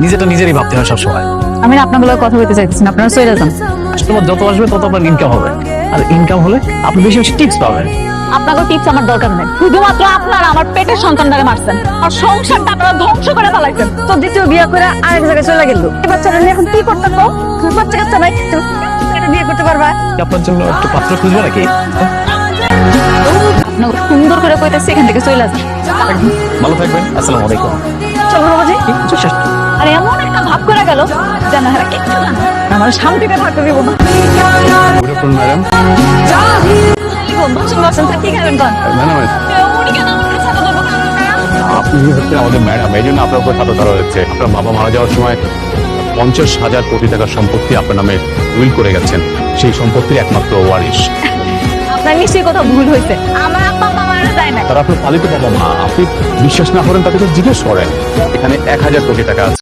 নিজেটা নিজেরই ভাবতে হয় সবসময়। আমি না আপনাগুলো কথা বলতে চাইতেছি না, আপনারা চলে যান। কাস্টমার যত আসবে তত আপনার ইনকাম হবে, আর ইনকাম হলে আপনি বেশি বেশি টিপস পাবেন। আপনাকে টিপস আমার দরকার নেই, শুধুমাত্র আপনারা আমার পেটের সন্তানটারে মারছেন আর সংসারটা আপনারা ধ্বংস করে ফেলাইছেন। তো দ্বিতীয় বিয়ে করে আরেক জায়গায় চলে গেল, এই বাচ্চাটা নিয়ে এখন কি করতে কো? বাচ্চা কাচ্চা নাই, এটা বিয়ে করতে পারবা? আপনার জন্য একটু পাত্র খুঁজবো নাকি? আপনাকে সুন্দর করে কইতেছি এখান থেকে চলে যান। ভালো থাকবেন, আসসালামু আলাইকুম। চলো বাবাজি। আর এমন একটা ভাব করে গেল জানা হারা কিচ্ছু জানা না। আমার শান্তিতে থাকতে দিব না। Good afternoon madam. বসুন বসুন, কি খাবেন কোন? ম্যাডাম, উনি কেন আমার কাছে ছাতা ধরবো? আপনি হচ্ছে আমাদের ম্যাডাম, এই জন্য আপনার উপর ছাত্র ধরা হয়েছে। আপনার বাবা মারা যাওয়ার সময় 50,000 কোটি টাকার সম্পত্তি আপনার নামে উইল করে গেছেন, সেই সম্পত্তির একমাত্র ওয়ারিশ। আপনার নিশ্চয়ই কোথাও ভুল হয়েছে, আমার আব্বা আম্মা মারা যায় না। তারা আপনার পালিত বাবা মা, আপনি বিশ্বাস না করেন তাকে তো জিজ্ঞেস করেন। এখানে 1,000 কোটি টাকা আছে।